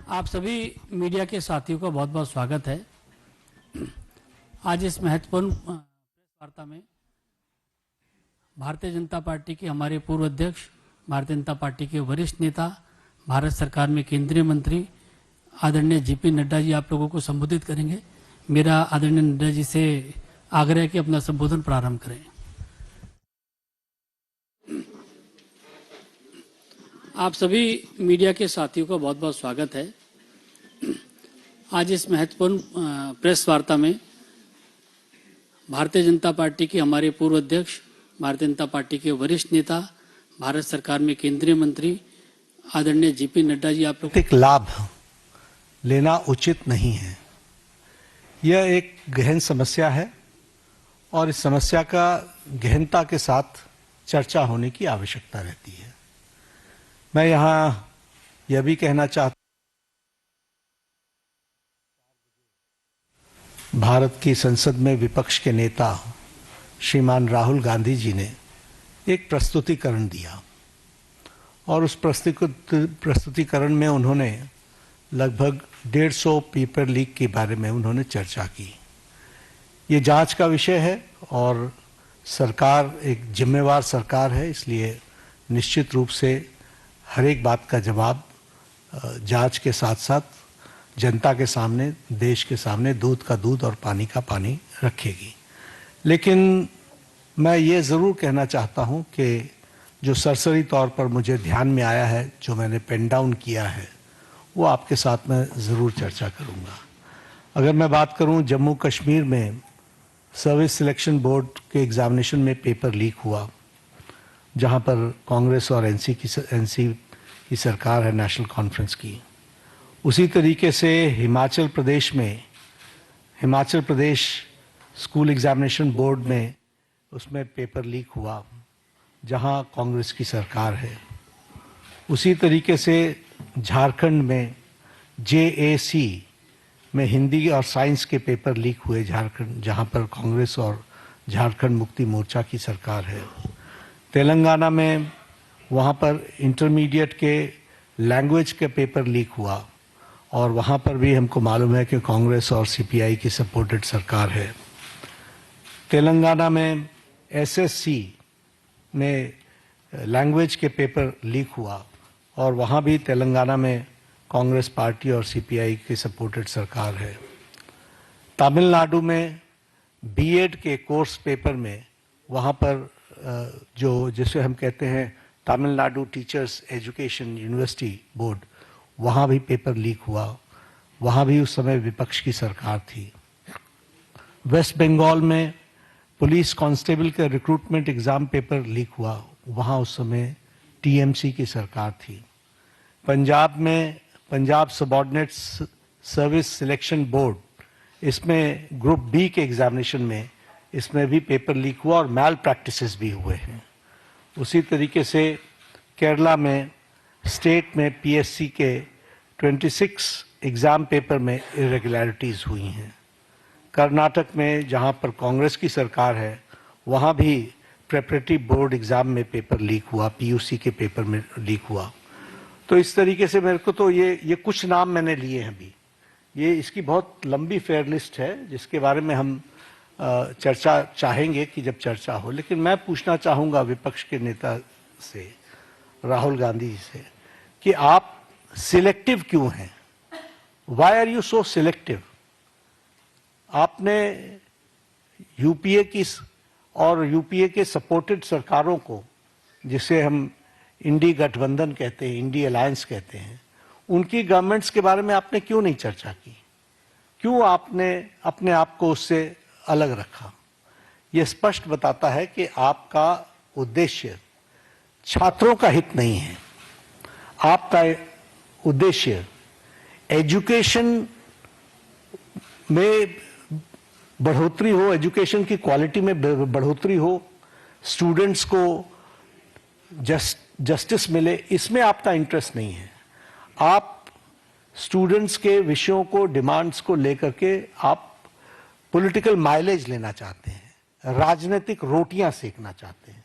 आप सभी मीडिया के साथियों का बहुत बहुत स्वागत है। आज इस महत्वपूर्ण प्रेस वार्ता में भारतीय जनता पार्टी के हमारे पूर्व अध्यक्ष, भारतीय जनता पार्टी के वरिष्ठ नेता, भारत सरकार में केंद्रीय मंत्री आदरणीय जेपी नड्डा जी आप लोगों को संबोधित करेंगे। मेरा आदरणीय नड्डा जी से आग्रह है कि अपना संबोधन प्रारंभ करें। आप सभी मीडिया के साथियों का बहुत बहुत स्वागत है। आज इस महत्वपूर्ण प्रेस वार्ता में भारतीय जनता पार्टी के हमारे पूर्व अध्यक्ष, भारतीय जनता पार्टी के वरिष्ठ नेता, भारत सरकार में केंद्रीय मंत्री आदरणीय जेपी नड्डा जी आप लोग लाभ लेना उचित नहीं है। यह एक गहन समस्या है और इस समस्या का गहनता के साथ चर्चा होने की आवश्यकता रहती है। मैं यहाँ यह भी कहना चाहता हूं, भारत की संसद में विपक्ष के नेता श्रीमान राहुल गांधी जी ने एक प्रस्तुतिकरण दिया और उस प्रस्तुतिकरण में उन्होंने लगभग 150 पेपर लीक के बारे में उन्होंने चर्चा की। ये जांच का विषय है और सरकार एक जिम्मेवार सरकार है, इसलिए निश्चित रूप से हर एक बात का जवाब जांच के साथ साथ जनता के सामने, देश के सामने दूध का दूध और पानी का पानी रखेगी। लेकिन मैं ये ज़रूर कहना चाहता हूँ कि जो सरसरी तौर पर मुझे ध्यान में आया है, जो मैंने पेन डाउन किया है, वो आपके साथ मैं ज़रूर चर्चा करूँगा। अगर मैं बात करूँ जम्मू कश्मीर में सर्विस सिलेक्शन बोर्ड के एग्ज़ामिनेशन में पेपर लीक हुआ, जहाँ पर कांग्रेस और एनसी की सरकार है, नेशनल कॉन्फ्रेंस की। उसी तरीके से Himachal Pradesh school examination board में उसमें पेपर लीक हुआ, जहाँ कांग्रेस की सरकार है। उसी तरीके से झारखंड में JAC में हिंदी और साइंस के पेपर लीक हुए झारखंड, जहाँ पर कांग्रेस और झारखंड मुक्ति मोर्चा की सरकार है। तेलंगाना में वहाँ पर इंटरमीडिएट के लैंग्वेज के पेपर लीक हुआ और वहाँ पर भी हमको मालूम है कि कांग्रेस और CPI की सपोर्टेड सरकार है। तेलंगाना में SSC में लैंग्वेज के पेपर लीक हुआ और वहाँ भी तेलंगाना में कांग्रेस पार्टी और CPI की सपोर्टेड सरकार है। तमिलनाडु में BEd के कोर्स पेपर में वहाँ पर जिसे हम कहते हैं Tamil Nadu teachers education university board, वहाँ भी पेपर लीक हुआ। वहाँ भी उस समय विपक्ष की सरकार थी। वेस्ट बंगाल में पुलिस कांस्टेबल के रिक्रूटमेंट एग्ज़ाम पेपर लीक हुआ, वहाँ उस समय TMC की सरकार थी। पंजाब में Punjab subordinate service selection board, इसमें ग्रुप B के एग्ज़ामिनेशन में इसमें भी पेपर लीक हुआ और मैल प्रैक्टिसेस भी हुए हैं। उसी तरीके से केरला में स्टेट में PSC के 26 एग्ज़ाम पेपर में इरेगुलरिटीज़ हुई हैं। कर्नाटक में जहां पर कांग्रेस की सरकार है, वहां भी प्रेपरेटरी बोर्ड एग्ज़ाम में पेपर लीक हुआ, PUC के पेपर में लीक हुआ। तो इस तरीके से मेरे को तो ये कुछ नाम मैंने लिए हैं अभी। ये इसकी बहुत लंबी फेयर लिस्ट है जिसके बारे में हम चर्चा चाहेंगे कि जब चर्चा हो। लेकिन मैं पूछना चाहूँगा विपक्ष के नेता से, राहुल गांधी जी से, कि आप सिलेक्टिव क्यों हैं? Why are you so selective? आपने UPA की और UPA के सपोर्टेड सरकारों को, जिसे हम इंडी गठबंधन कहते हैं, इंडी अलायंस कहते हैं, उनकी गवर्नमेंट्स के बारे में आपने क्यों नहीं चर्चा की? क्यों आपने अपने आप को उससे अलग रखा? यह स्पष्ट बताता है कि आपका उद्देश्य छात्रों का हित नहीं है। आपका उद्देश्य एजुकेशन में बढ़ोतरी हो, एजुकेशन की क्वालिटी में बढ़ोतरी हो, स्टूडेंट्स को जस्टिस मिले, इसमें आपका इंटरेस्ट नहीं है। आप स्टूडेंट्स के विषयों को, डिमांड्स को लेकर के आप पॉलिटिकल माइलेज लेना चाहते हैं, राजनीतिक रोटियां सेकना चाहते हैं।